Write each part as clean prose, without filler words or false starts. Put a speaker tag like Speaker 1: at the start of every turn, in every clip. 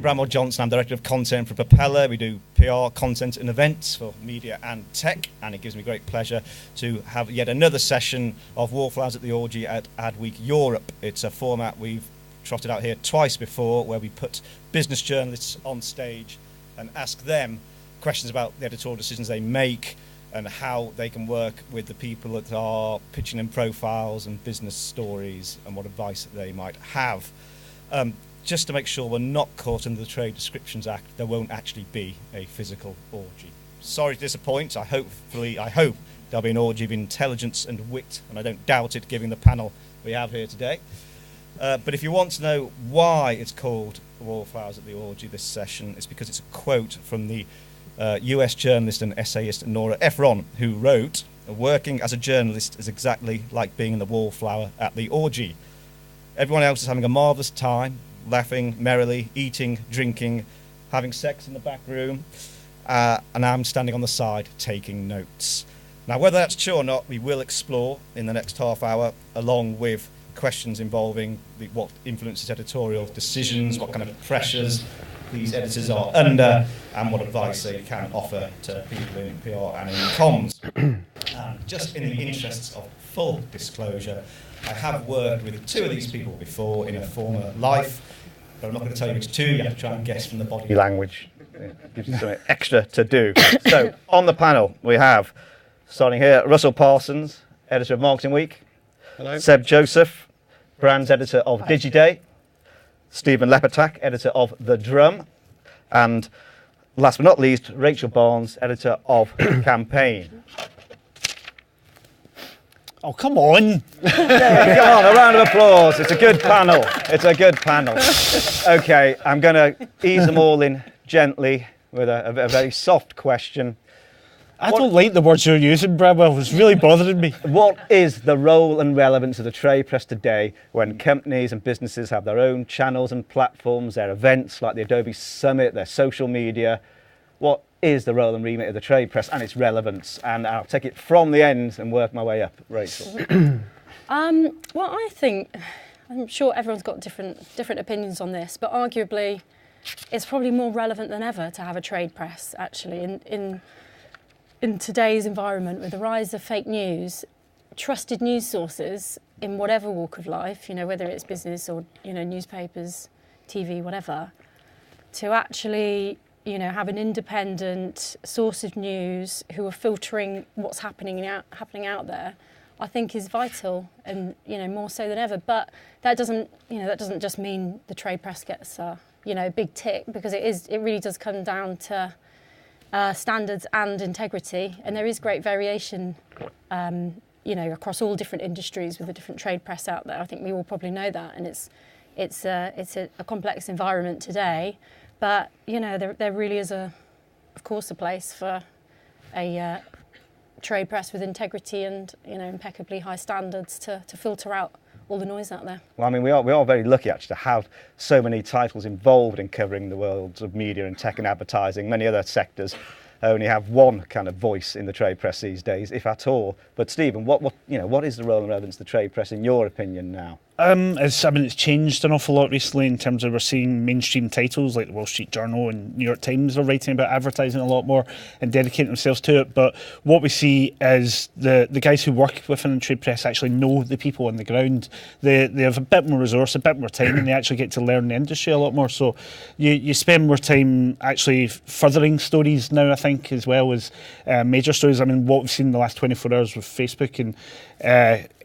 Speaker 1: I'm Branwell Johnson. I'm Director of Content for Propeller. We do PR, content and events for media and tech, and it gives me great pleasure to have yet another session of Wallflowers at the Orgy at Adweek Europe. It's a format we've trotted out here twice before, where we put business journalists on stage and ask them questions about the editorial decisions they make and how they can work with the people that are pitching in profiles and business stories and what advice they might have. Just to make sure we're not caught under the Trade Descriptions Act, there won't actually be a physical orgy. Sorry to disappoint. I hope there'll be an orgy of intelligence and wit, and I don't doubt it given the panel we have here today. But if you want to know why it's called Wallflowers at the Orgy this session, it's because it's a quote from the US journalist and essayist Nora Ephron, who wrote, "Working as a journalist is exactly like being the wallflower at the orgy. Everyone else is having a marvellous time, laughing merrily, eating, drinking, having sex in the back room, and I'm standing on the side taking notes." Now, whether that's true or not, we will explore in the next half hour, along with questions involving what influences editorial decisions, what kind of pressures these editors are under, and what advice they can offer to people in PR and in comms. And just in the interests of full disclosure, I have worked with two of these people before in a former life, but I'm not going to tell you which two. You have to try and guess from the body language. It gives you something extra to do. So, on the panel, we have, starting here, Russell Parsons, editor of Marketing Week.
Speaker 2: Hello.
Speaker 1: Seb Joseph, brands editor of Digiday. Stephen Lepitak, editor of The Drum. And last but not least, Rachel Barnes, editor of Campaign.
Speaker 2: Oh, come on.
Speaker 1: Yeah, come on, a round of applause. It's a good panel. It's a good panel. Okay, I'm going to ease them all in gently with a very soft question.
Speaker 2: I don't like the words you're using, Branwell. It's really bothering me.
Speaker 1: What is the role and relevance of the trade press today when companies and businesses have their own channels and platforms, their events like the Adobe Summit, their social media? What is the role and remit of the trade press and its relevance? And I'll take it from the end and work my way up. Rachel.
Speaker 3: Well, I'm sure everyone's got different opinions on this, but arguably it's probably more relevant than ever to have a trade press, actually. In today's environment, with the rise of fake news, trusted news sources in whatever walk of life, whether it's business or, newspapers, TV, whatever, to actually, have an independent source of news who are filtering what's happening out there, I think is vital, and, more so than ever. But that doesn't just mean the trade press gets a, big tick, because it really does come down to standards and integrity, and there is great variation, across all different industries with the different trade press out there. I think we all probably know that, and it's a complex environment today. But there really is of course, a place for a trade press with integrity and impeccably high standards to filter out all the noise out there.
Speaker 1: Well, I mean, we are very lucky actually to have so many titles involved in covering the worlds of media and tech and advertising. Many other sectors only have one kind of voice in the trade press these days, if at all. But Stephen, what is the role and relevance of the trade press in your opinion now?
Speaker 2: It's changed an awful lot recently in terms of we're seeing mainstream titles like the Wall Street Journal and New York Times are writing about advertising a lot more and dedicating themselves to it. But what we see is the guys who work within the trade press actually know the people on the ground. They have a bit more resource, a bit more time, and they actually get to learn the industry a lot more. So you spend more time actually furthering stories now, I think, as well as major stories. I mean, what we've seen in the last 24 hours with Facebook and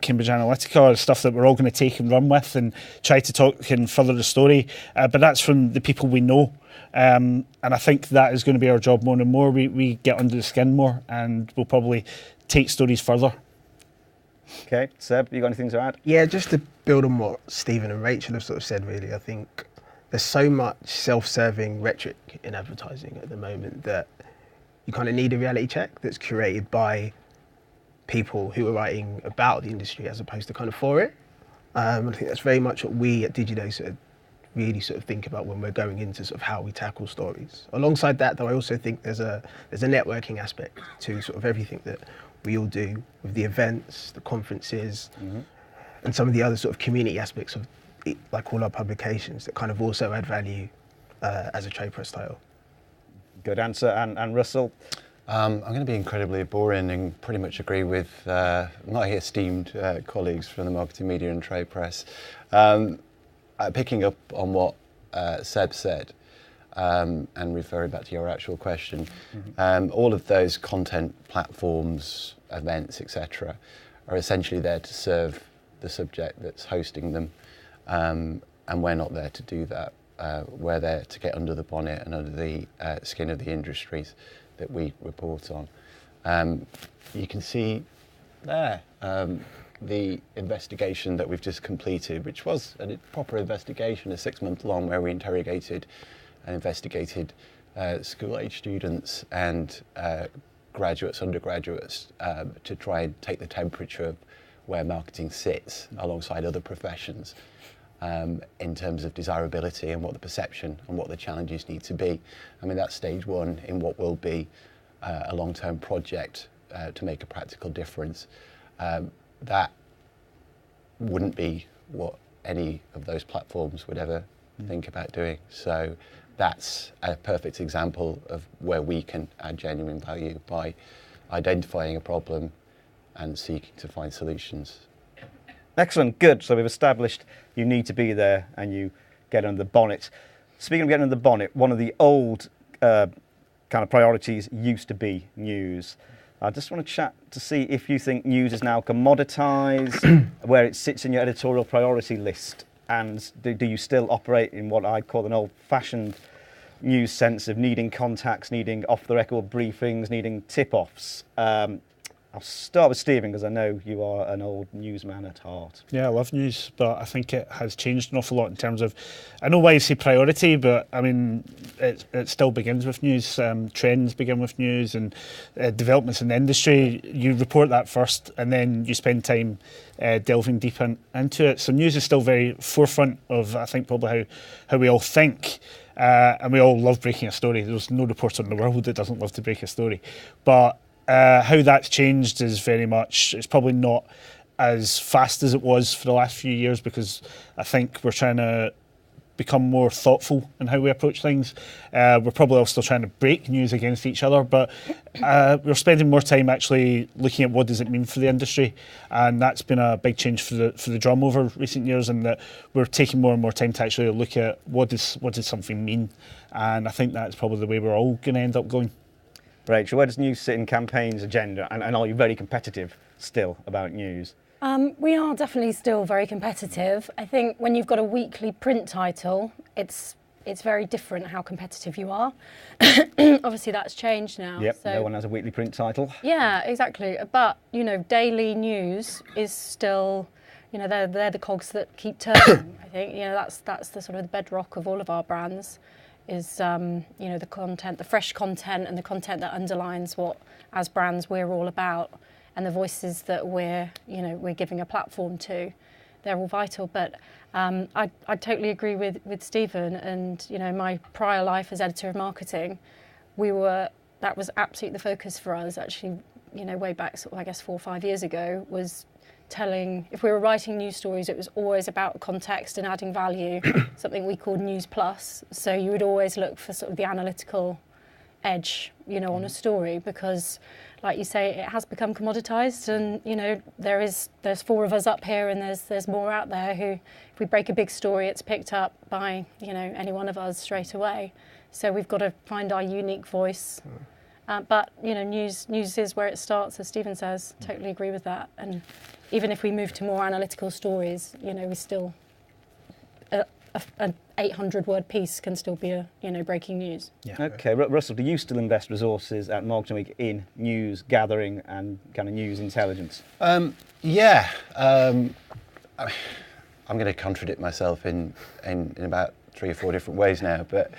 Speaker 2: Cambridge Analytica is stuff that we're all going to take and run with and try to talk and further the story. But that's from the people we know. And I think that is going to be our job more and more. We get under the skin more and we'll probably take stories further.
Speaker 1: Okay, Seb, you got anything to add?
Speaker 4: Yeah, just to build on what Stephen and Rachel have sort of said, really, I think there's so much self-serving rhetoric in advertising at the moment that you kind of need a reality check that's curated by people who are writing about the industry as opposed to kind of for it. I think that's very much what we at Digiday really think about when we're going into sort of how we tackle stories. Alongside that, though, I also think there's a networking aspect to sort of everything that we all do with the events, the conferences, and some of the other sort of community aspects of it, like all our publications that kind of also add value as a trade press title.
Speaker 1: Good answer. And Russell?
Speaker 5: I'm going to be incredibly boring and pretty much agree with my esteemed colleagues from the marketing, media and trade press. Picking up on what Seb said and referring back to your actual question, all of those content platforms, events, etc., are essentially there to serve the subject that's hosting them, and we're not there to do that. We're there to get under the bonnet and under the skin of the industries that we report on. You can see there the investigation that we've just completed, which was a proper investigation, a 6-month long, where we interrogated and investigated school-age students and graduates, undergraduates, to try and take the temperature of where marketing sits alongside other professions in terms of desirability and what the perception and what the challenges need to be. I mean, that's stage one in what will be a long-term project to make a practical difference. That wouldn't be what any of those platforms would ever think about doing. So that's a perfect example of where we can add genuine value by identifying a problem and seeking to find solutions.
Speaker 1: Excellent, good. So we've established you need to be there and you get under the bonnet. Speaking of getting under the bonnet, one of the old kind of priorities used to be news. I just want to chat to see if you think news is now commoditised, where it sits in your editorial priority list, and do you still operate in what I'd call an old-fashioned news sense of needing contacts, needing off-the-record briefings, needing tip-offs? I'll start with Stephen, because I know you are an old newsman at heart.
Speaker 2: Yeah, I love news, but I think it has changed an awful lot in terms of, I know why you say priority, but I mean, it still begins with news. Trends begin with news, and developments in the industry, you report that first, and then you spend time delving deep into it. So news is still very forefront of, I think, probably how we all think. And we all love breaking a story. There's no reporter in the world that doesn't love to break a story. But how that's changed is very much, it's probably not as fast as it was for the last few years, because I think we're trying to become more thoughtful in how we approach things. We're probably all still trying to break news against each other, but we're spending more time actually looking at what does it mean for the industry, and that's been a big change for the drum over recent years, and that we're taking more and more time to actually look at what does something mean, and I think that's probably the way we're all going to end up going.
Speaker 1: Rachel, where does news sit in campaigns' agenda, and are you very competitive still about news?
Speaker 3: We are definitely still very competitive. I think when you've got a weekly print title, it's very different how competitive you are. Obviously, that's changed now.
Speaker 1: Yep,
Speaker 3: so,
Speaker 1: no one has a weekly print title.
Speaker 3: Yeah, exactly. But, you know, daily news is still, you know, they're the cogs that keep turning, I think. You know, that's the sort of the bedrock of all of our brands. Is you know, the content, the fresh content, and the content that underlines what, as brands, we're all about, and the voices that we're giving a platform to. They're all vital. But I totally agree with Stephen. And you know, my prior life as editor of marketing, that was absolutely the focus for us. Actually, you know, way back, sort of, I guess 4 or 5 years ago, was telling, if we were writing news stories, it was always about context and adding value, something we called News Plus. So you would always look for sort of the analytical edge, you know, on a story, because, like you say, it has become commoditized, and you know, there's 4 of us up here, and there's more out there who, if we break a big story, it's picked up by, you know, any one of us straight away. So we've got to find our unique voice. But you know, news is where it starts, as Stephen says. Totally agree with that. And even if we move to more analytical stories, you know, we still an 800-word piece can still be breaking news.
Speaker 2: Yeah.
Speaker 1: Okay, Russell, do you still invest resources at Marketing Week in news gathering and kind of news intelligence?
Speaker 5: Yeah. I'm going to contradict myself in about 3 or 4 different ways now, but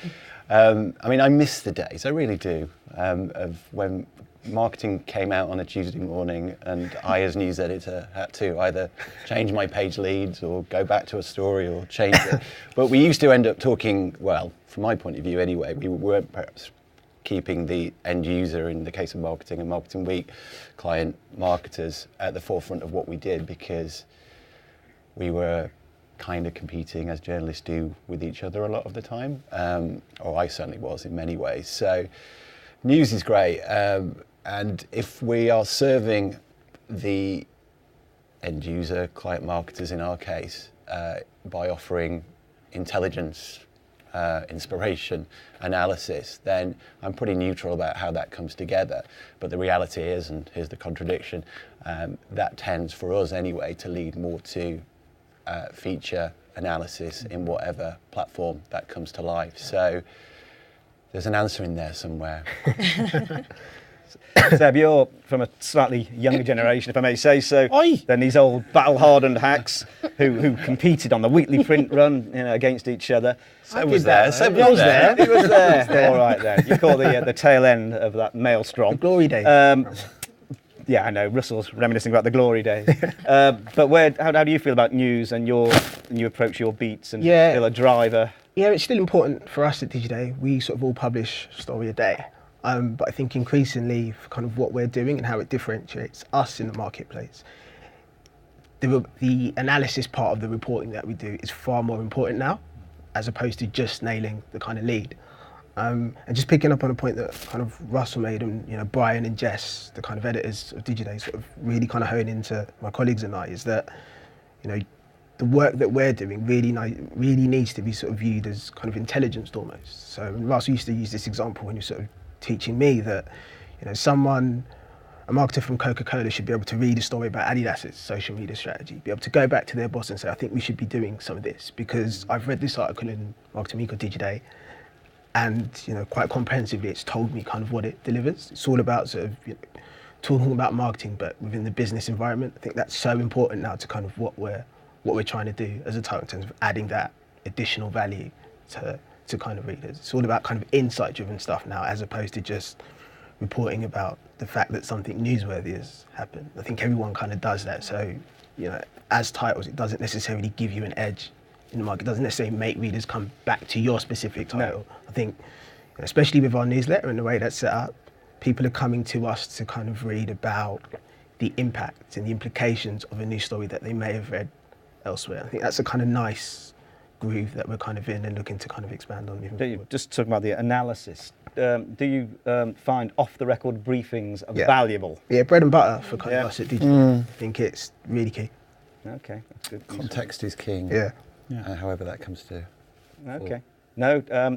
Speaker 5: I mean, I miss the days, I really do, of when marketing came out on a Tuesday morning and I, as news editor, had to either change my page leads or go back to a story or change it. But we used to end up talking, well, from my point of view anyway, we weren't perhaps keeping the end user, in the case of marketing and Marketing Week, client marketers, at the forefront of what we did, because we were kind of competing as journalists do with each other a lot of the time, or I certainly was in many ways. So news is great, and if we are serving the end user, client marketers in our case, by offering intelligence, inspiration, analysis, then I'm pretty neutral about how that comes together. But the reality is, and here's the contradiction, that tends for us anyway to lead more to feature analysis in whatever platform that comes to life. So there's an answer in there somewhere.
Speaker 1: Seb, you're from a slightly younger generation, if I may say so,
Speaker 2: Oi.
Speaker 1: than these old battle-hardened hacks who competed on the weekly print run against each other.
Speaker 5: Seb was there. Seb
Speaker 1: He was
Speaker 5: there.
Speaker 1: there. He was there. All right then. You call the tail end of that maelstrom.
Speaker 4: The glory days.
Speaker 1: Yeah, I know. Russell's reminiscing about the glory days. But how do you feel about news and you approach your beats and
Speaker 4: Yeah.
Speaker 1: feel a driver?
Speaker 4: Yeah, it's still important for us at Digiday. We sort of all publish a story a day. But I think increasingly for kind of what we're doing and how it differentiates us in the marketplace, the analysis part of the reporting that we do is far more important now, as opposed to just nailing the kind of lead. And just picking up on a point that kind of Russell made, and Brian and Jess, the kind of editors of Digiday, sort of really kind of hone into my colleagues and I, is that the work that we're doing really needs to be sort of viewed as kind of intelligence almost. So Russell used to use this example when he was sort of teaching me that a marketer from Coca-Cola should be able to read a story about Adidas's social media strategy, be able to go back to their boss and say, I think we should be doing some of this because I've read this article in Marketing Week or Digiday, and quite comprehensively it's told me kind of what it delivers. It's all about sort of talking about marketing but within the business environment. I think that's so important now to kind of what we're trying to do as a title in terms of adding that additional value to kind of readers. It's all about kind of insight-driven stuff now, as opposed to just reporting about the fact that something newsworthy has happened. I think everyone kind of does that. So, as titles, it doesn't necessarily give you an edge in the market. It doesn't necessarily make readers come back to your specific title. No. I think, especially with our newsletter and the way that's set up, people are coming to us to kind of read about the impact and the implications of a news story that they may have read elsewhere. I think that's a kind of nice groove that we're kind of in and looking to kind of expand on moving forward.
Speaker 1: Just talking about the analysis, do you find off-the-record briefings valuable?
Speaker 4: Yeah, bread and butter for kind of us at Digiday. I think it's really key.
Speaker 1: Okay, that's good.
Speaker 5: Context is king.
Speaker 4: Yeah.
Speaker 5: However that comes to.
Speaker 1: Okay. No.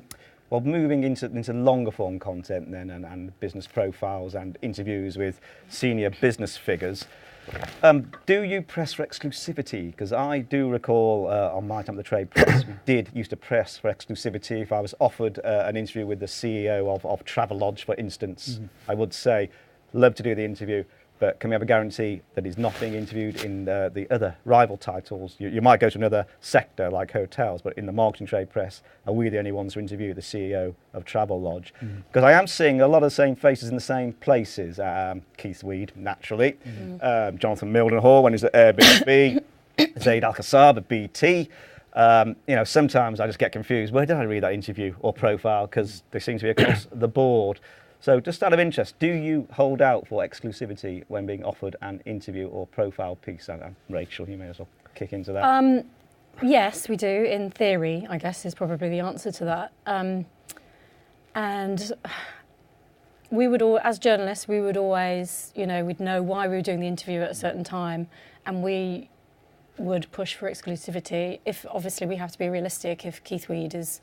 Speaker 1: Well, moving into longer form content then, and business profiles and interviews with senior business figures. Do you press for exclusivity? Because I do recall on my time at the trade press, we used to press for exclusivity. If I was offered an interview with the CEO of Travelodge, for instance, I would say, love to do the interview, but can we have a guarantee that he's not being interviewed in the other rival titles? You might go to another sector like hotels, but in the marketing trade press, are we the only ones to interview the CEO of Travelodge? Because I am seeing a lot of the same faces in the same places. Keith Weed, naturally. Jonathan Mildenhall when he's at Airbnb. Zaid Al-Qassab at BT. Sometimes I just get confused. Where did I read that interview or profile? Because they seem to be across the board. So just out of interest, do you hold out for exclusivity when being offered an interview or profile piece? And Rachel, you may as well kick into that.
Speaker 3: Yes, we do. In theory, I guess, is probably the answer to that. And we would all, as journalists, we would always, we'd know why we were doing the interview at a certain time, and we would push for exclusivity. If obviously we have to be realistic, if Keith Weed is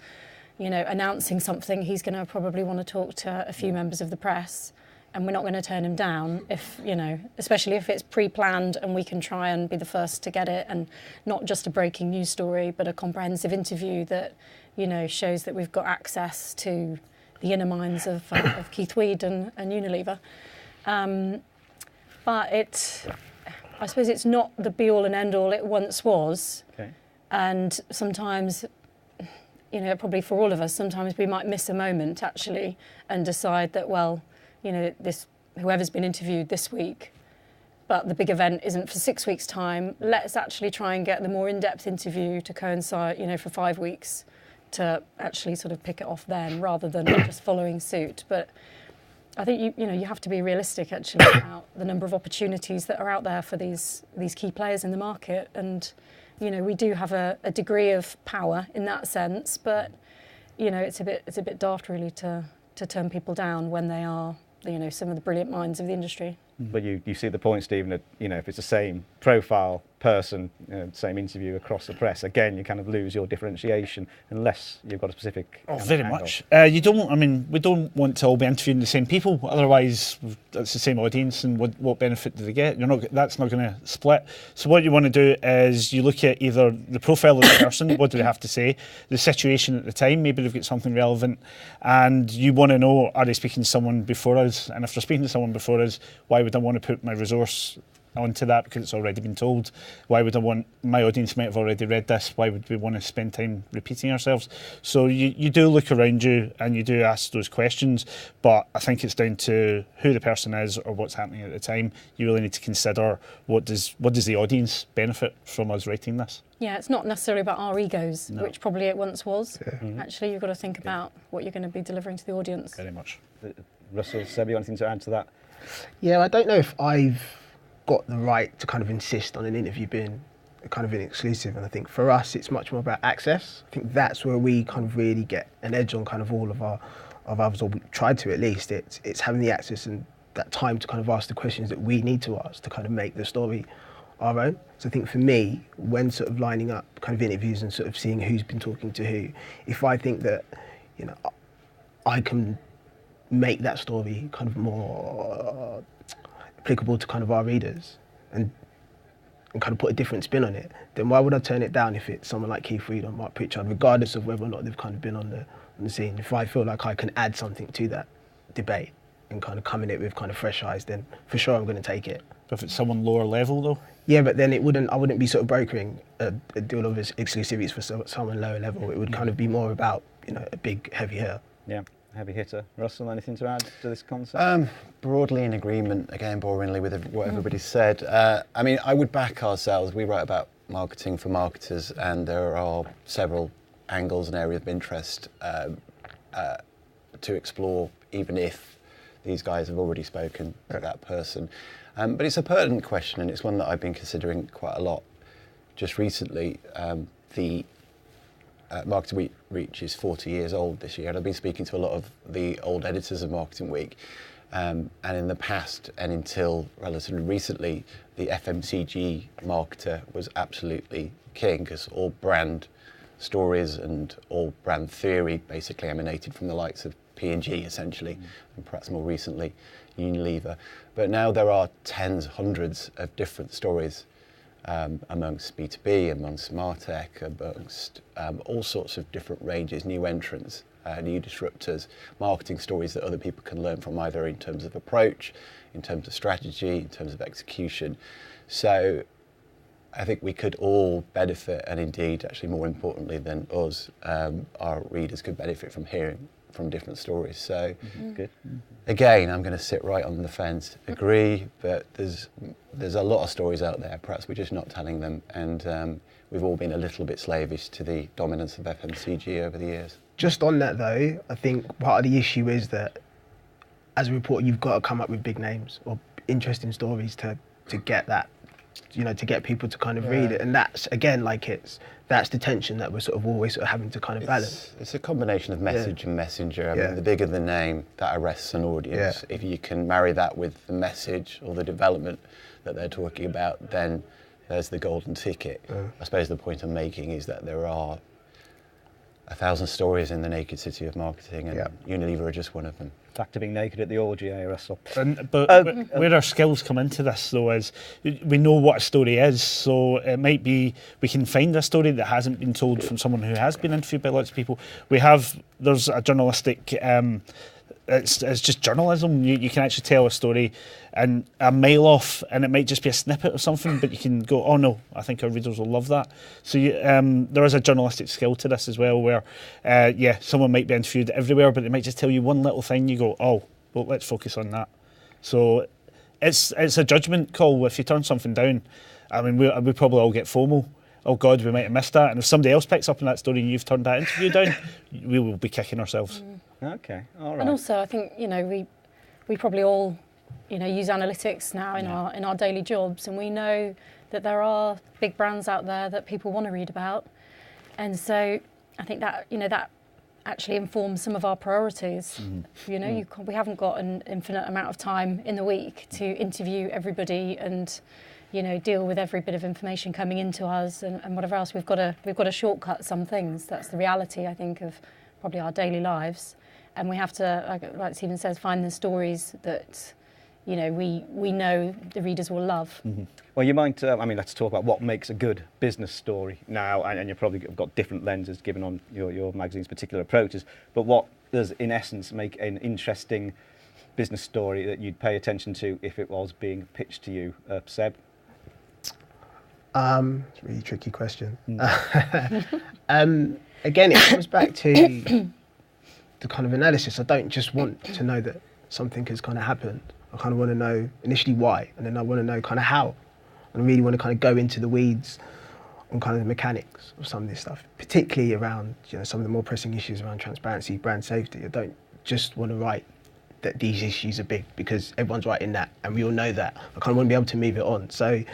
Speaker 3: announcing something, he's going to probably want to talk to a few members of the press, and we're not going to turn him down if, especially if it's pre-planned and we can try and be the first to get it, and not just a breaking news story, but a comprehensive interview that, shows that we've got access to the inner minds of Keith Weed and Unilever. But I suppose it's not the be-all and end-all it once was.
Speaker 1: Okay.
Speaker 3: And sometimes, probably for all of us, sometimes we might miss a moment actually and decide that, well, whoever's been interviewed this week, but the big event isn't for 6 weeks' time. Let's actually try and get the more in-depth interview to coincide, for 5 weeks, to actually sort of pick it off then, rather than just following suit. But I think you have to be realistic actually about the number of opportunities that are out there for these key players in the market, and you know, we do have a degree of power in that sense, but you know, it's a bit daft really to turn people down when they are, you know, some of the brilliant minds of the industry.
Speaker 1: But you see the point, Stephen, that, you know, if it's the same profile person, same interview across the press, again, you kind of lose your differentiation unless you've got a specific
Speaker 2: very
Speaker 1: angle.
Speaker 2: much. You don't, I mean, we don't want to all be interviewing the same people, otherwise it's the same audience, and what benefit do they get? That's not going to split. So what you want to do is you look at either the profile of the person, what do they have to say, the situation at the time, maybe they've got something relevant, and you want to know, are they speaking to someone before us? And if they're speaking to someone before us, why would I want to put my resource onto that because it's already been told? Why would I want, my audience might have already read this, why would we want to spend time repeating ourselves? So you do look around you and you do ask those questions, but I think it's down to who the person is or what's happening at the time. You really need to consider what does the audience benefit from us writing this.
Speaker 3: Yeah, it's not necessarily about our egos,
Speaker 2: No.
Speaker 3: which probably it once was.
Speaker 4: Yeah.
Speaker 1: Mm-hmm.
Speaker 3: Actually, you've got to think about what you're going to be delivering to the audience.
Speaker 2: Very much.
Speaker 1: Russell, Seb, you got anything to add to that?
Speaker 4: Yeah, I don't know if I've got the right to kind of insist on an interview being kind of an exclusive, and I think for us it's much more about access. I think that's where we kind of really get an edge on kind of all of others, or we try to at least. It's having the access and that time to kind of ask the questions that we need to ask to kind of make the story our own. So I think for me, when sort of lining up kind of interviews and sort of seeing who's been talking to who, if I think that, you know, I can make that story kind of more applicable to kind of our readers and kind of put a different spin on it, then why would I turn it down if it's someone like Keith Reid or Mark Pritchard, regardless of whether or not they've kind of been on the scene? If I feel like I can add something to that debate and kind of come in it with kind of fresh eyes, then for sure I'm going to take it.
Speaker 2: But if it's someone lower level though?
Speaker 4: Yeah, but then I wouldn't be sort of brokering a deal of exclusivities for someone lower level. It would kind of be more about, you know, a big heavy hitter.
Speaker 1: Yeah, heavy hitter. Russell, anything to add to this concept?
Speaker 5: Broadly in agreement, again, boringly with what everybody said. I mean, I would back ourselves. We write about marketing for marketers, and there are several angles and areas of interest to explore, even if these guys have already spoken to that person. But it's a pertinent question, and it's one that I've been considering quite a lot just recently. The Marketing Reach is 40 years old this year, and I've been speaking to a lot of the old editors of Marketing Week. And in the past, and until relatively recently, the FMCG marketer was absolutely king, because all brand stories and all brand theory basically emanated from the likes of P&G, essentially, and perhaps more recently, Unilever. But now there are tens, hundreds of different stories amongst B2B, amongst Martech, amongst all sorts of different ranges, new entrants, new disruptors, marketing stories that other people can learn from, either in terms of approach, in terms of strategy, in terms of execution. So I think we could all benefit, and indeed, actually more importantly than us, our readers could benefit from hearing from different stories. So
Speaker 1: Good.
Speaker 5: again, I'm going to sit right on the fence, agree, but there's a lot of stories out there, perhaps we're just not telling them, and we've all been a little bit slavish to the dominance of FMCG over the years.
Speaker 4: Just on that though, I think part of the issue is that as a reporter, you've got to come up with big names or interesting stories to get that, you know, to get people to kind of read it. And that's, again, that's the tension that we're sort of always sort of having to kind of balance.
Speaker 5: It's a combination of message and messenger. I mean, the bigger the name, that arrests an audience. If you can marry that with the message or the development that they're talking about, then there's the golden ticket. I suppose the point I'm making is that there are 1,000 stories in the naked city of marketing, and Unilever are just one of them.
Speaker 1: Back to being naked at the Orgy, Russell.
Speaker 2: But where our skills come into this, though, is we know what a story is. So it might be we can find a story that hasn't been told from someone who has been interviewed by lots of people. There's a journalistic. It's just journalism. You can actually tell a story and a mile off, and it might just be a snippet of something, but you can go, oh no, I think our readers will love that. So there is a journalistic skill to this as well, where someone might be interviewed everywhere, but they might just tell you one little thing. You go, oh, well, let's focus on that. So it's a judgment call. If you turn something down, I mean, we probably all get FOMO. Oh God, we might have missed that. And if somebody else picks up on that story and you've turned that interview down, we will be kicking ourselves.
Speaker 1: Okay, all right.
Speaker 3: And also, I think, you know, we probably all, you know, use analytics now in our daily jobs, and we know that there are big brands out there that people want to read about. And so I think that, that actually informs some of our priorities. We haven't got an infinite amount of time in the week to interview everybody and, deal with every bit of information coming into us and whatever else. We've got to shortcut some things. That's the reality, I think, of probably our daily lives. And we have to, like Stephen says, find the stories that, we know the readers will love.
Speaker 1: Well, you might, let's talk about what makes a good business story now, and you've probably got different lenses given on your magazine's particular approaches, but what does, in essence, make an interesting business story that you'd pay attention to if it was being pitched to you? Seb?
Speaker 4: It's a really tricky question. Again, it comes back to the kind of analysis. I don't just want to know that something has kind of happened. I kind of want to know initially why, and then I want to know kind of how. And I really want to kind of go into the weeds on kind of the mechanics of some of this stuff, particularly around some of the more pressing issues around transparency, brand safety. I don't just want to write that these issues are big because everyone's writing that and we all know that. I kind of want to be able to move it on. So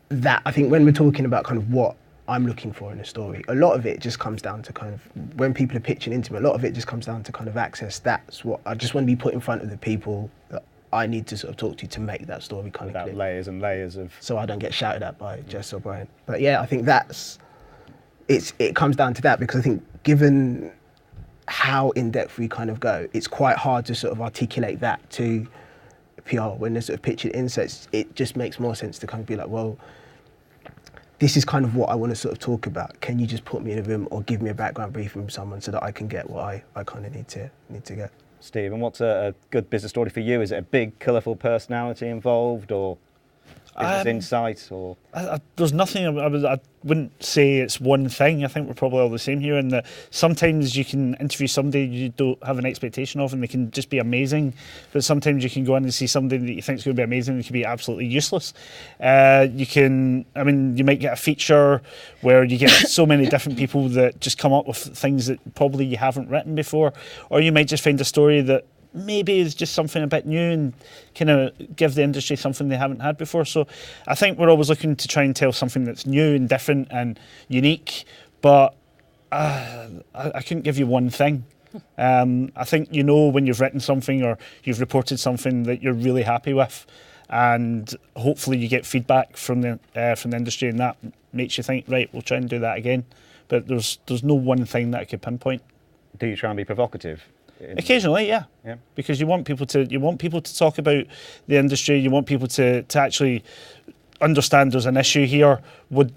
Speaker 4: that, I think when we're talking about kind of what I'm looking for in a story, a lot of it just comes down to kind of, when people are pitching into me, a lot of it just comes down to kind of access. That's what I just want to be put in front of the people that I need to sort of talk to make that story kind of clear.
Speaker 1: Layers and layers of...
Speaker 4: So I don't get shouted at by Jess or Brian. But yeah, I think it comes down to that, because I think given how in-depth we kind of go, it's quite hard to sort of articulate that to PR when they're sort of pitching in. So it just makes more sense to kind of be like, well, this is kind of what I want to sort of talk about. Can you just put me in a room or give me a background brief from someone so that I can get what I kind of need to get?
Speaker 1: Steve, and what's a good business story for you? Is it a big, colourful personality involved, or business insight, or...?
Speaker 2: There's nothing, I wouldn't say it's one thing. I think we're probably all the same here, in that sometimes you can interview somebody you don't have an expectation of and they can just be amazing, but sometimes you can go in and see somebody that you think is going to be amazing and they can be absolutely useless. You might get a feature where you get so many different people that just come up with things that probably you haven't written before, or you might just find a story that maybe it's just something a bit new and kind of give the industry something they haven't had before. So I think we're always looking to try and tell something that's new and different and unique, but I couldn't give you one thing. I think when you've written something or you've reported something that you're really happy with, and hopefully you get feedback from the industry, and that makes you think, right, we'll try and do that again. But there's no one thing that I could pinpoint.
Speaker 1: Do you try and be provocative?
Speaker 2: Occasionally, yeah, because you want people to talk about the industry. You want people to actually understand there's an issue here. What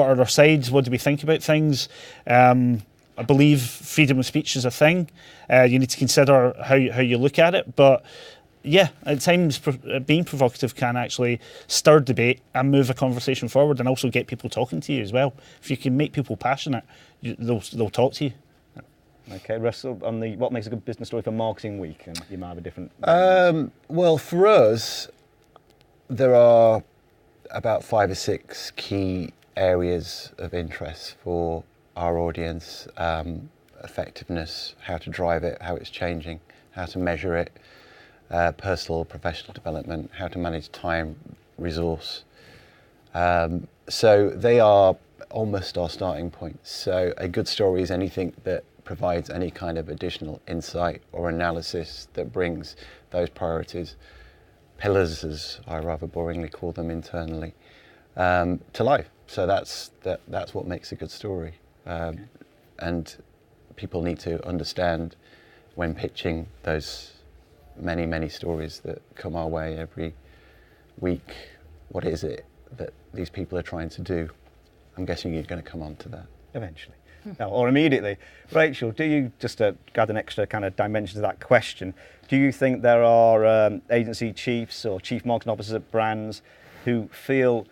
Speaker 2: are our sides? What do we think about things? I believe freedom of speech is a thing. You need to consider how you look at it. But yeah, at times being provocative can actually stir debate and move a conversation forward, and also get people talking to you as well. If you can make people passionate, they'll talk to you.
Speaker 1: Okay, Russell, on what makes a good business story for Marketing Week, and you might have a different...
Speaker 5: Well, for us, there are about 5 or 6 key areas of interest for our audience. Effectiveness, how to drive it, how it's changing, how to measure it, personal, professional development, how to manage time, resource. So they are almost our starting point. So a good story is anything that provides any kind of additional insight or analysis that brings those priorities, pillars as I rather boringly call them internally, to life. So that's what makes a good story. And people need to understand when pitching those many, many stories that come our way every week, what is it that these people are trying to do? I'm guessing you're going to come on to that.
Speaker 1: Eventually. No, or immediately. Rachel, do you, just to add an extra kind of dimension to that question, do you think there are agency chiefs or chief marketing officers at brands who feel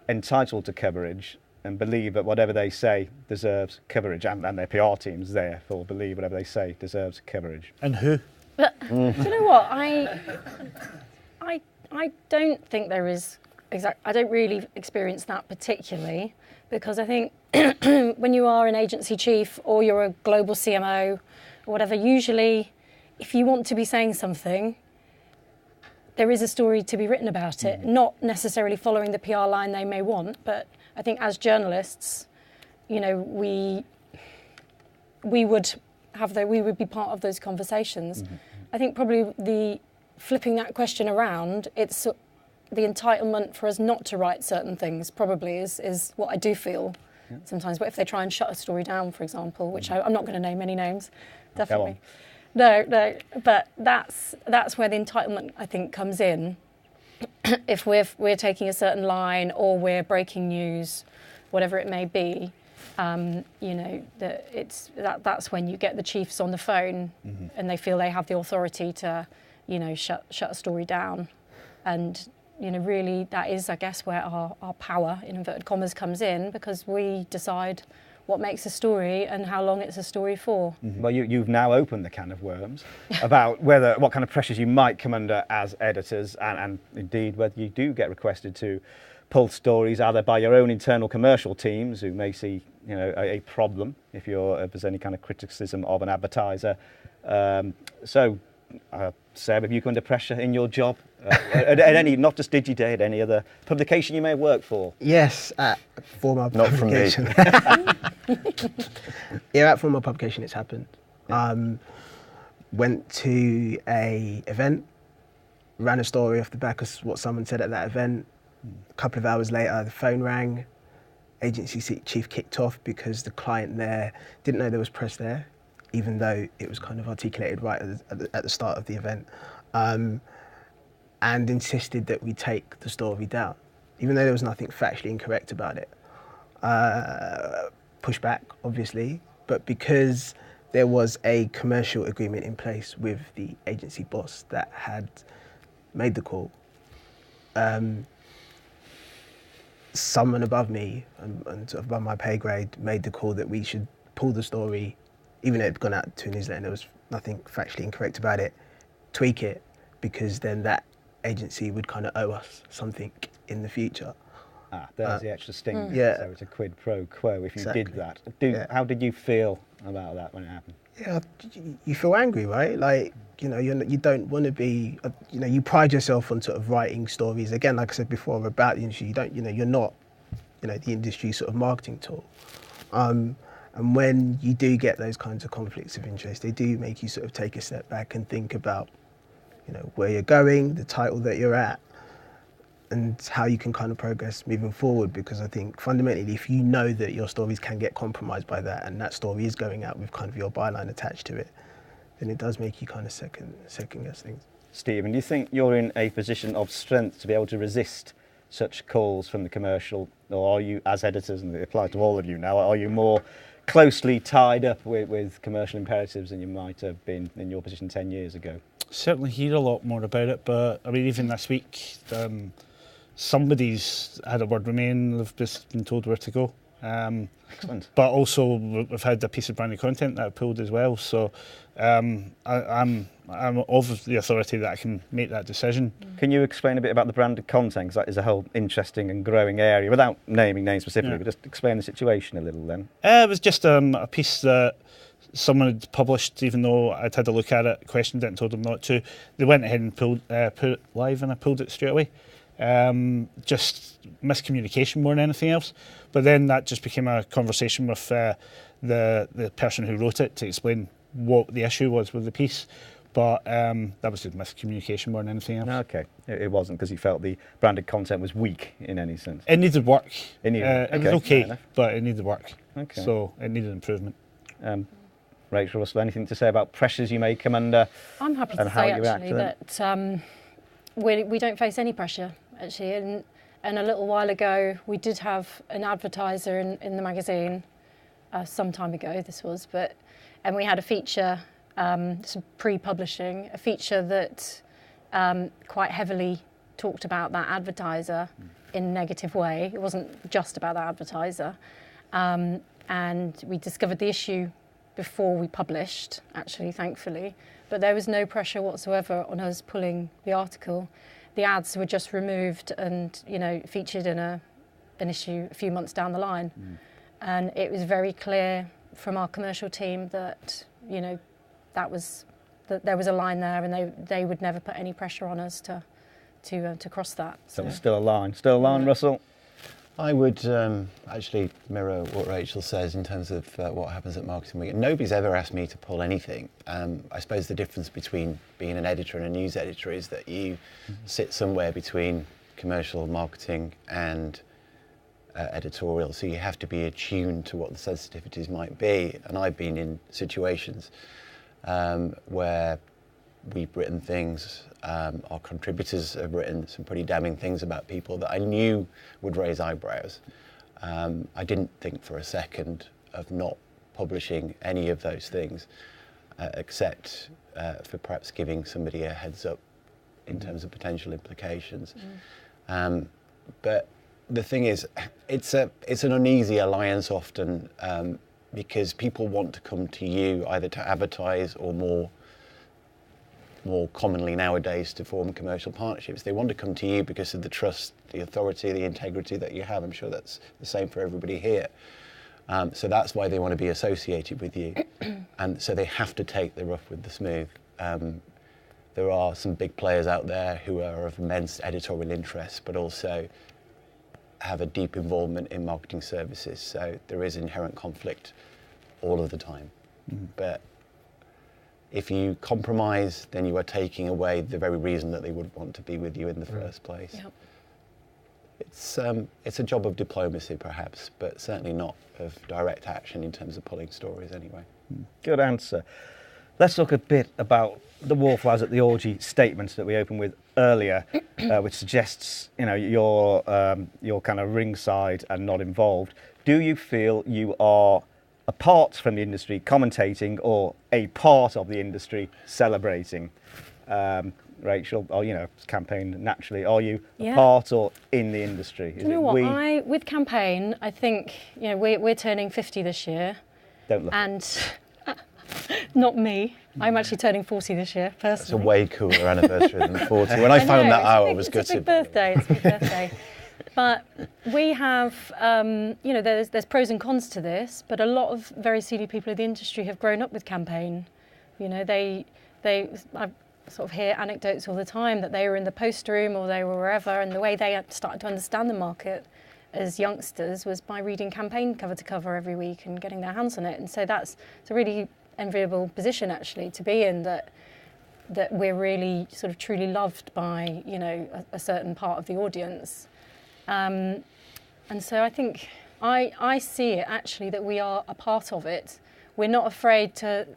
Speaker 1: entitled to coverage and believe that whatever they say deserves coverage, and their PR teams therefore believe whatever they say deserves coverage?
Speaker 2: And who?
Speaker 3: But do you know what? I don't think there is I don't really experience that particularly, because I think when you are an agency chief or you're a global CMO or whatever, usually if you want to be saying something, there is a story to be written about it, not necessarily following the PR line they may want, but I think as journalists, you know, we would be part of those conversations. I think probably flipping that question around, it's the entitlement for us not to write certain things probably is what I do feel sometimes. But if they try and shut a story down, for example, which I'm not going to name any names, definitely. No, but that's where the entitlement, I think, comes in. If we're taking a certain line or we're breaking news, whatever it may be, you know, that's when you get the chiefs on the phone and they feel they have the authority to, you know, shut a story down. And, you know, really that is, I guess, where our power, in inverted commas, comes in, because we decide what makes a story and how long it's a story for.
Speaker 1: Well, you've now opened the can of worms about what kind of pressures you might come under as editors, and indeed whether you do get requested to pull stories either by your own internal commercial teams who may see, you know, a problem if there's any kind of criticism of an advertiser. Seb, have you come under pressure in your job at any, not just Digiday, at any other publication you may have worked for?
Speaker 4: Yes, at former
Speaker 5: Not from me.
Speaker 4: publication. Yeah, at former publication it's happened. Went to a event, ran a story off the back of what someone said at that event. A couple of hours later, the phone rang. Agency chief kicked off because the client there didn't know there was press there, even though it was kind of articulated right at the start of the event, and insisted that we take the story down, even though there was nothing factually incorrect about it. Pushback, obviously, but because there was a commercial agreement in place with the agency boss that had made the call, someone above me and sort of above my pay grade made the call that we should pull the story, even though it had gone out to a newsletter and there was nothing factually incorrect about it, tweak it, because then that agency would kind of owe us something in the future.
Speaker 1: There's the extra sting.
Speaker 4: Yeah.
Speaker 1: So it's a quid pro quo if you
Speaker 4: Exactly.
Speaker 1: did that. How did you feel about that when it happened?
Speaker 4: Yeah, you feel angry, right? Like, you know, you don't want to be, you know, you pride yourself on sort of writing stories. Again, like I said before, about the industry. You don't, you know, you're not, you know, the industry sort of marketing tool. And when you do get those kinds of conflicts of interest, they do make you sort of take a step back and think about, you know, where you're going, the title that you're at, and how you can kind of progress moving forward. Because I think fundamentally, if you know that your stories can get compromised by that, and that story is going out with kind of your byline attached to it, then it does make you kind of second guess things.
Speaker 1: Stephen, do you think you're in a position of strength to be able to resist such calls from the commercial, or are you, as editors, and it applies to all of you now, are you more closely tied up with commercial imperatives than you might have been in your position 10 years ago?
Speaker 2: Certainly hear a lot more about it, but I mean, even this week, somebody's had a word with me and they've just been told where to go.
Speaker 1: Excellent.
Speaker 2: But also we've had a piece of branded content that I pulled as well, so I'm of the authority that I can make that decision.
Speaker 1: Can you explain a bit about the branded content, because that is a whole interesting and growing area, without naming names specifically, but just explain the situation a little then.
Speaker 2: It was just a piece that someone had published, even though I'd had a look at it, questioned it and told them not to. They went ahead and put it live, and I pulled it straight away. Just miscommunication more than anything else. But then that just became a conversation with the person who wrote it to explain what the issue was with the piece. But that was just miscommunication more than anything else.
Speaker 1: Okay, it wasn't because you felt the branded content was weak in any sense.
Speaker 2: It needed work.
Speaker 1: It needed,
Speaker 2: it was
Speaker 1: fair
Speaker 2: okay,
Speaker 1: enough.
Speaker 2: but it needed work.
Speaker 1: Okay.
Speaker 2: So it needed improvement.
Speaker 1: Rachel, Russell, anything to say about pressures you may come under?
Speaker 3: I'm happy
Speaker 1: And
Speaker 3: to
Speaker 1: how
Speaker 3: say
Speaker 1: you react
Speaker 3: actually
Speaker 1: to them?
Speaker 3: that we don't face any pressure actually, and a little while ago we did have an advertiser in the magazine, some time ago this was, and we had a feature, some pre-publishing, a feature that quite heavily talked about that advertiser in a negative way. It wasn't just about that advertiser, and we discovered the issue before we published, actually, thankfully, but there was no pressure whatsoever on us pulling the article. The ads were just removed and, you know, featured in an issue a few months down the line. And it was very clear from our commercial team that, you know, that there was a line there, and they would never put any pressure on us to to cross that.
Speaker 1: So it's still a line. Still a line, Russell?
Speaker 5: I would actually mirror what Rachel says in terms of what happens at Marketing Week. Nobody's ever asked me to pull anything. I suppose the difference between being an editor and a news editor is that you sit somewhere between commercial marketing and editorial, so you have to be attuned to what the sensitivities might be. And I've been in situations where we've written things, our contributors have written some pretty damning things about people that I knew would raise eyebrows. I didn't think for a second of not publishing any of those things, except for perhaps giving somebody a heads up in terms of potential implications. But the thing is, it's an uneasy alliance often, because people want to come to you either to advertise or more commonly nowadays to form commercial partnerships. They want to come to you because of the trust, the authority, the integrity that you have. I'm sure that's the same for everybody here. So that's why they want to be associated with you. And so they have to take the rough with the smooth. There are some big players out there who are of immense editorial interest, but also have a deep involvement in marketing services. So there is inherent conflict all of the time. But if you compromise, then you are taking away the very reason that they would want to be with you in the first place.
Speaker 3: Yep.
Speaker 5: It's a job of diplomacy, perhaps, but certainly not of direct action in terms of pulling stories anyway.
Speaker 1: Good answer. Let's talk a bit about the Wallflowers at the Orgy statements that we opened with earlier, which suggests, you're kind of ringside and not involved. Do you feel you are apart from the industry commentating, or a part of the industry celebrating? Rachel, campaign naturally. Are you a part or in the industry?
Speaker 3: Do you know what? With campaign, I think we're turning 50 this year.
Speaker 1: Don't look.
Speaker 3: And not me. I'm actually turning 40 this year, personally.
Speaker 5: It's a way cooler anniversary than 40. When I found that out, I was gutted.
Speaker 3: It's a big birthday. It's a big birthday. But we have, there's pros and cons to this, but a lot of very senior people in the industry have grown up with campaign. I sort of hear anecdotes all the time that they were in the post room or they were wherever, and the way they started to understand the market as youngsters was by reading campaign cover to cover every week and getting their hands on it. And so it's a really enviable position actually to be in, that we're really sort of truly loved by, a certain part of the audience. And so I think I see it actually that we are a part of it. We're not afraid to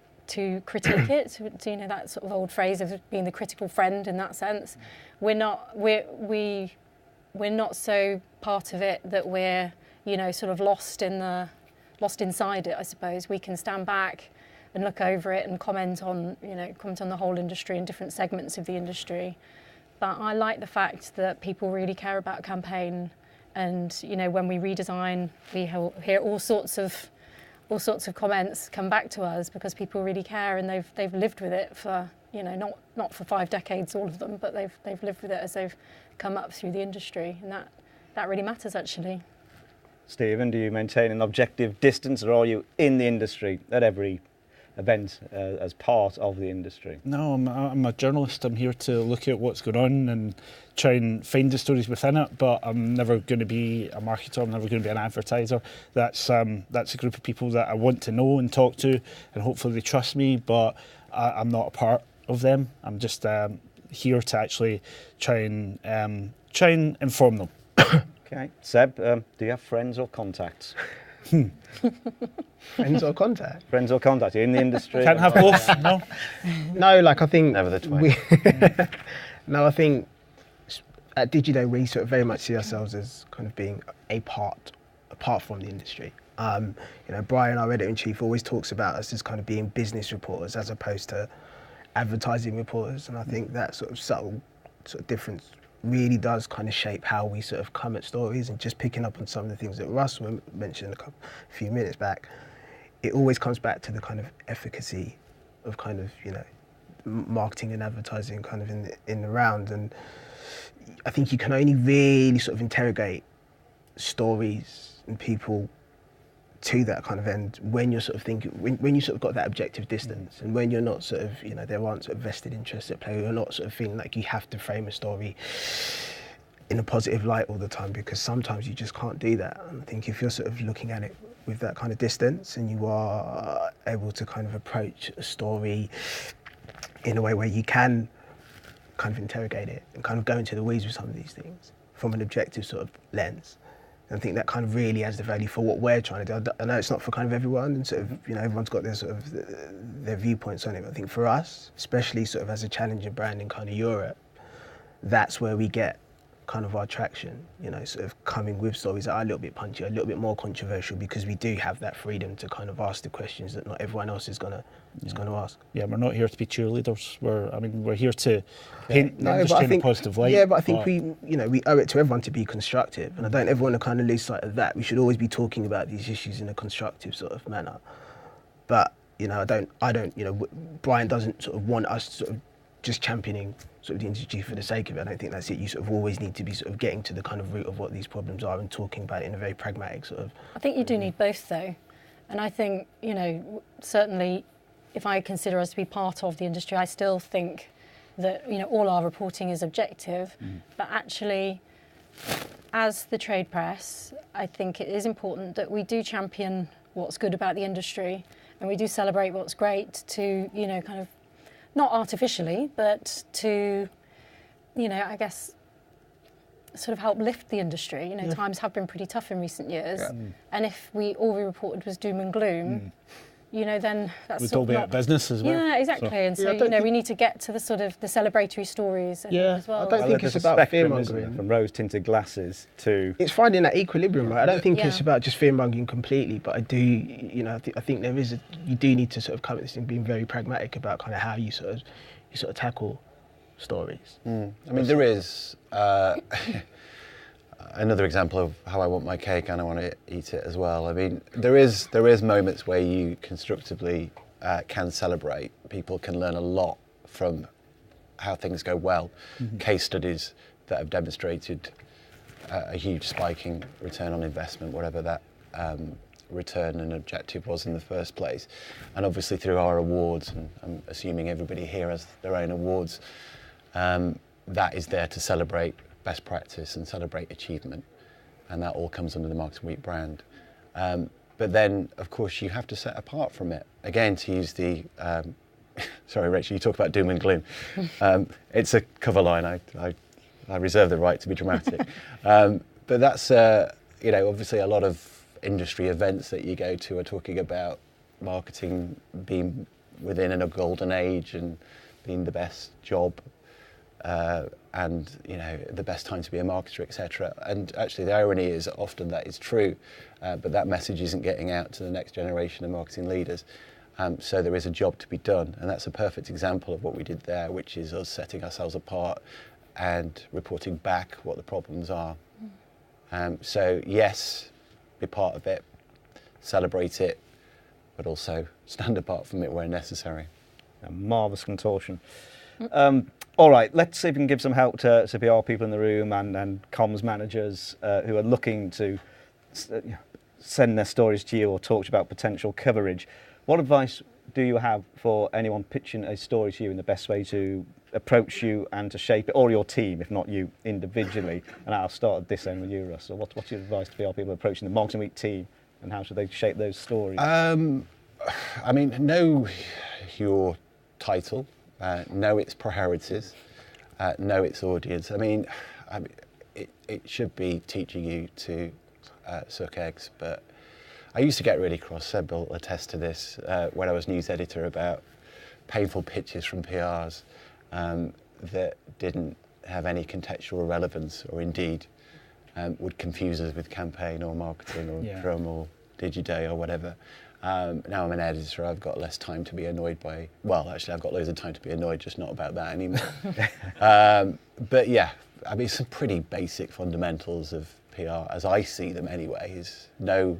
Speaker 3: critique it, to that sort of old phrase of being the critical friend in that sense. We're not so part of it that we're sort of lost inside it, I suppose. We can stand back and look over it and comment on the whole industry and different segments of the industry. But I like the fact that people really care about campaign, and when we redesign, we hear all sorts of comments come back to us because people really care, and they've lived with it for not for 5 decades, all of them, but they've lived with it as they've come up through the industry, and that really matters actually.
Speaker 1: Stephen, do you maintain an objective distance, or are you in the industry at every event as part of the industry?
Speaker 2: No, I'm a journalist. I'm here to look at what's going on and try and find the stories within it, but I'm never going to be a marketer. I'm never going to be an advertiser. That's a group of people that I want to know and talk to, and hopefully they trust me, but I'm not a part of them. I'm just here to actually try and inform them.
Speaker 1: Okay. Seb, do you have friends or contacts?
Speaker 4: Friends or contact?
Speaker 1: Friends or contacts? You're in the industry?
Speaker 2: Can't have both, no?
Speaker 4: No, I think...
Speaker 5: Never the twain.
Speaker 4: No, I think at Digiday we sort of very much see ourselves as kind of being apart from the industry. Brian, our editor-in-chief, always talks about us as kind of being business reporters as opposed to advertising reporters, and I think that sort of subtle sort of difference really does kind of shape how we sort of come at stories. And just picking up on some of the things that Russ mentioned a few minutes back, it always comes back to the kind of efficacy of kind of marketing and advertising kind of in the round. And I think you can only really sort of interrogate stories and people to that kind of end, when you're sort of thinking, when you sort of got that objective distance, and when you're not sort of, you know, there aren't sort of vested interests at play, you're not sort of feeling like you have to frame a story in a positive light all the time, because sometimes you just can't do that. And I think if you're sort of looking at it with that kind of distance, and you are able to kind of approach a story in a way where you can kind of interrogate it and kind of go into the weeds with some of these things from an objective sort of lens, and I think that kind of really adds the value for what we're trying to do. I know it's not for kind of everyone, and sort of, you know, everyone's got their sort of their viewpoints on it. But I think for us, especially sort of as a challenger brand in kind of Europe, that's where we get kind of our traction, you know, sort of coming with stories that are a little bit punchy, a little bit more controversial, because we do have that freedom to kind of ask the questions that not everyone else is gonna ask.
Speaker 2: Yeah, we're not here to be cheerleaders. We're here to paint the
Speaker 4: No, but
Speaker 2: industry
Speaker 4: I
Speaker 2: in a
Speaker 4: think,
Speaker 2: positive light.
Speaker 4: yeah, but I think we owe it to everyone to be constructive, and I don't ever want to kind of lose sight of that. We should always be talking about these issues in a constructive sort of manner. But you know, I don't, you know, Brian doesn't sort of want us sort of just championing sort of the industry for the sake of it. I don't think that's it. You sort of always need to be sort of getting to the kind of root of what these problems are and talking about it in a very pragmatic sort of.
Speaker 3: I think you do need both, though. And I think, you know, certainly if I consider us to be part of the industry, I still think that, you know, all our reporting is objective. But actually, as the trade press, I think it is important that we do champion what's good about the industry, and we do celebrate what's great, to, you know, kind of not artificially, but to, you know, I guess, sort of help lift the industry. You know, times have been pretty tough in recent years, and if all we reported was doom and gloom, you know, then that's
Speaker 2: We'd
Speaker 3: sort
Speaker 2: all
Speaker 3: of
Speaker 2: be
Speaker 3: not,
Speaker 2: out of business as well.
Speaker 3: Yeah, exactly. And so, you know, we need to get to the sort of the celebratory stories as well.
Speaker 4: I don't think it's about fear-mongering.
Speaker 1: From rose-tinted glasses to...
Speaker 4: It's finding that equilibrium, right? I don't think it's about just fear-mongering completely, but I do, you know, I think there is you do need to sort of come at this thing being very pragmatic about kind of how you sort of tackle stories.
Speaker 5: I mean, there is another example of how I want my cake and I want to eat it as well. I mean, there is moments where you constructively can celebrate. People can learn a lot from how things go well. Case studies that have demonstrated a huge spiking return on investment, whatever that return and objective was in the first place. And obviously through our awards, and I'm assuming everybody here has their own awards, that is there to celebrate best practice and celebrate achievement, and that all comes under the Marketing Week brand. But then, of course, you have to set apart from it. Again, to use the, sorry, Rachel, you talk about doom and gloom. It's a cover line. I reserve the right to be dramatic. But that's, you know, obviously a lot of industry events that you go to are talking about marketing being within a golden age and being the best job, and, you know, the best time to be a marketer, etc. And actually the irony is often that is true, but that message isn't getting out to the next generation of marketing leaders. So there is a job to be done, and that's a perfect example of what we did there, which is us setting ourselves apart and reporting back what the problems are. So yes, be part of it, celebrate it, but also stand apart from it where necessary.
Speaker 1: A marvellous contortion. All right, let's see if we can give some help to PR people in the room and comms managers who are looking to send their stories to you or talk to you about potential coverage. What advice do you have for anyone pitching a story to you in the best way to approach you and to shape it, or your team, if not you individually? And I'll start at this end with you, Russell. What's your advice to PR people approaching the Marketing Week team, and how should they shape those stories?
Speaker 5: I mean, know your title. Know its priorities, know its audience. I mean, it should be teaching you to suck eggs, but I used to get really cross. Seb will attest to this when I was news editor, about painful pitches from PRs that didn't have any contextual relevance, or indeed would confuse us with campaign or marketing or drum or Digiday or whatever. Now I'm an editor, I've got less time to be annoyed by, well, actually I've got loads of time to be annoyed, just not about that anymore. But yeah, I mean, some pretty basic fundamentals of PR, as I see them anyway, is know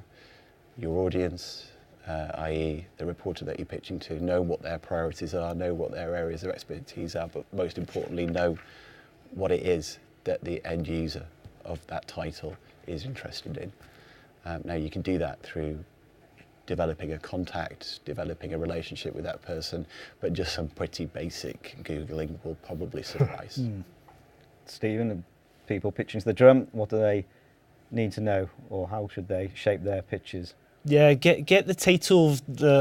Speaker 5: your audience, i.e. the reporter that you're pitching to, know what their priorities are, know what their areas of expertise are, but most importantly, know what it is that the end user of that title is interested in. Now you can do that through developing a contact, developing a relationship with that person, but just some pretty basic Googling will probably suffice.
Speaker 1: Stephen, people pitching to the drum, what do they need to know, or how should they shape their pitches?
Speaker 2: Yeah, get the title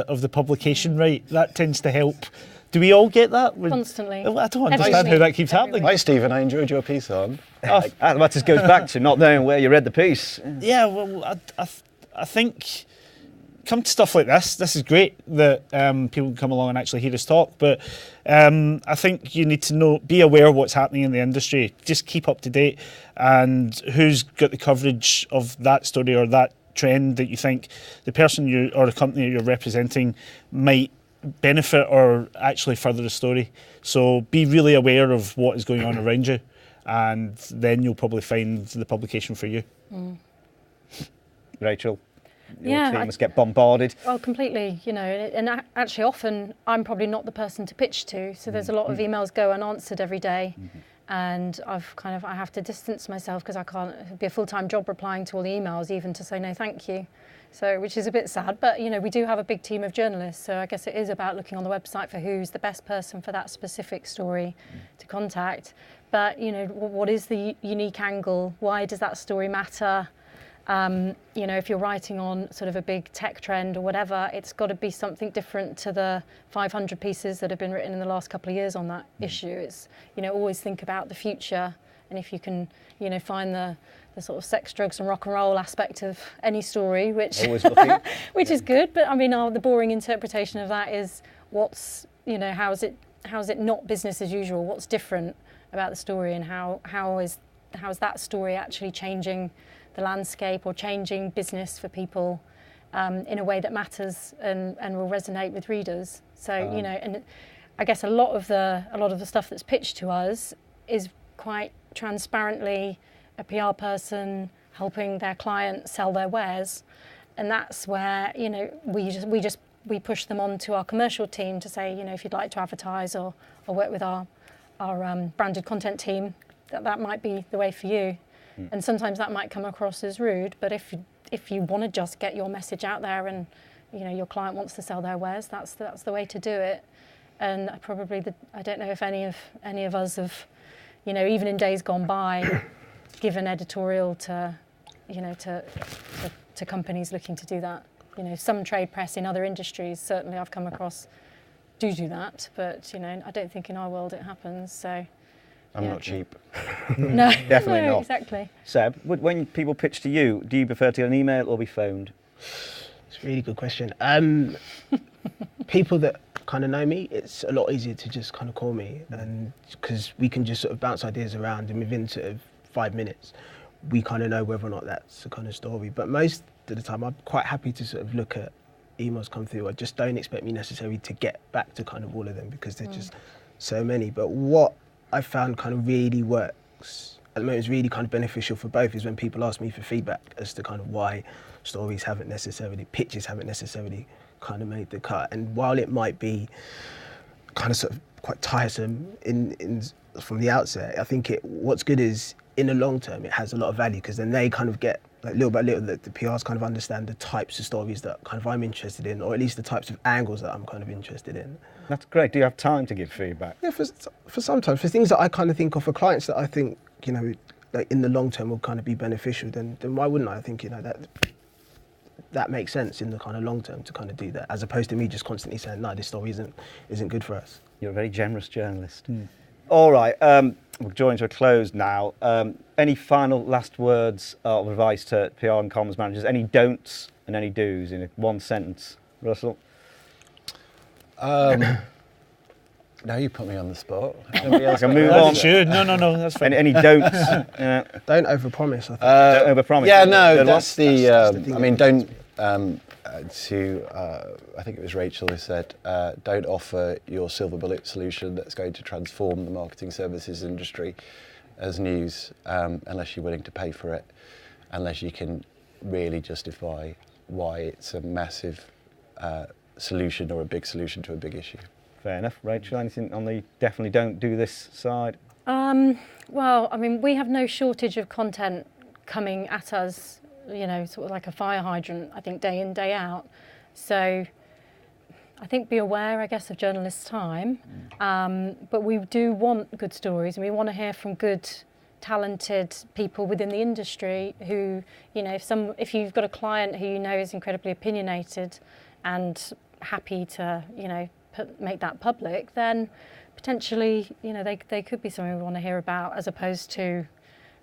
Speaker 2: of the publication right. That tends to help. Do we all get that?
Speaker 3: Constantly.
Speaker 2: I don't understand
Speaker 3: Every
Speaker 2: how that
Speaker 3: week.
Speaker 2: keeps
Speaker 3: Every
Speaker 2: happening.
Speaker 3: week.
Speaker 5: Hi Stephen, I enjoyed your piece on.
Speaker 1: That just goes back to not knowing where you read the piece.
Speaker 2: Yeah, well, I think come to stuff like this. This is great that people can come along and actually hear us talk. But I think you need to be aware of what's happening in the industry. Just keep up to date, and who's got the coverage of that story or that trend that you think the person or the company you're representing might benefit or actually further the story. So be really aware of what is going on around you, and then you'll probably find the publication for you.
Speaker 1: Rachel, your
Speaker 3: Yeah,
Speaker 1: team must get bombarded.
Speaker 3: Well, completely, and actually often I'm probably not the person to pitch to, so there's a lot of emails go unanswered every day, and I have to distance myself because I can't, it'd be a full-time job replying to all the emails even to say no thank you, so which is a bit sad, but we do have a big team of journalists, so I guess it is about looking on the website for who's the best person for that specific story to contact, but what is the unique angle, why does that story matter? If you're writing on sort of a big tech trend or whatever, it's got to be something different to the 500 pieces that have been written in the last couple of years on that issue. It's, always think about the future. And if you can, find the sort of sex, drugs and rock and roll aspect of any story, which which is good. But I mean, the boring interpretation of that is what's, how is it not business as usual? What's different about the story, and how is that story actually changing the landscape or changing business for people in a way that matters and will resonate with readers. So and I guess a lot of the stuff that's pitched to us is quite transparently a PR person helping their client sell their wares, and that's where we push them on to our commercial team to say, if you'd like to advertise or work with our branded content team, that might be the way for you. And sometimes that might come across as rude, but if you want to just get your message out there and your client wants to sell their wares, that's the way to do it. And probably I don't know if any of us have, even in days gone by, given editorial to companies looking to do that. Some trade press in other industries, certainly I've come across, do that, but I don't think in our world it happens. So.
Speaker 5: I'm not cheap.
Speaker 3: No,
Speaker 1: Definitely not.
Speaker 3: Exactly.
Speaker 1: Seb, when people pitch to you, do you prefer to get an email or be phoned?
Speaker 4: It's a really good question. People that kind of know me, it's a lot easier to just kind of call me, and because we can just sort of bounce ideas around, and within sort of 5 minutes, we kind of know whether or not that's the kind of story. But most of the time, I'm quite happy to sort of look at emails come through. I just don't expect me necessarily to get back to kind of all of them because there's just so many. But what I found kind of really works at the moment, is really kind of beneficial for both, is when people ask me for feedback as to kind of why pitches haven't necessarily kind of made the cut. And while it might be kind of sort of quite tiresome in from the outset, I think what's good is in the long term it has a lot of value, because then they kind of get like little by little the PRs kind of understand the types of stories that kind of I'm interested in, or at least the types of angles that I'm kind of interested in.
Speaker 1: That's great. Do you have time to give feedback?
Speaker 4: Yeah, for sometimes, for things that I kind of think of, for clients that I think, like in the long term will kind of be beneficial, then why wouldn't I? I think, that makes sense in the kind of long term to kind of do that, as opposed to me just constantly saying, no, this story isn't good for us.
Speaker 1: You're a very generous journalist. All right, we're drawing to a close now. Any final last words of advice to PR and comms managers? Any don'ts and any do's in one sentence? Russell?
Speaker 5: Now you put me on the spot.
Speaker 1: I can move on.
Speaker 2: Sure. No, that's fine.
Speaker 1: Any don'ts?
Speaker 4: Don't overpromise, I think.
Speaker 1: Don't overpromise.
Speaker 5: Yeah, no, that's the
Speaker 4: thing.
Speaker 5: I mean, don't, I think it was Rachel who said, don't offer your silver bullet solution that's going to transform the marketing services industry as news, unless you're willing to pay for it, unless you can really justify why it's a massive solution or a big solution to a big issue.
Speaker 1: Fair enough. Rachel, anything on the definitely don't do this side?
Speaker 3: Well, I mean, we have no shortage of content coming at us, sort of like a fire hydrant, I think, day in, day out. So I think be aware, I guess, of journalists' time, but we do want good stories, and we want to hear from good, talented people within the industry who, you know, if you've got a client who you know is incredibly opinionated and happy to, you know, make that public, then potentially, you know, they could be something we want to hear about, as opposed to,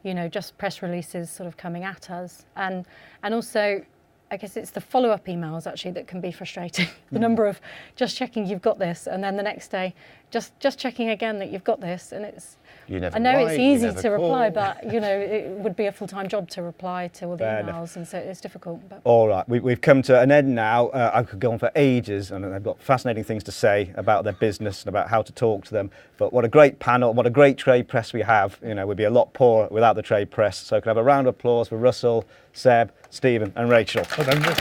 Speaker 3: you know, just press releases sort of coming at us. And also, I guess it's the follow-up emails actually that can be frustrating. The number of just checking you've got this, and then the next day just checking again that you've got this, and it's. I know it's easy to reply, but you know it would be a full-time job to reply to all the emails, and so it's difficult. But.
Speaker 1: All right, we've come to an end now. I could go on for ages, and they've got fascinating things to say about their business and about how to talk to them. But what a great panel, what a great trade press we have. You know, we'd be a lot poorer without the trade press. So can I have a round of applause for Russell, Seb, Stephen, and Rachel.
Speaker 2: Well done.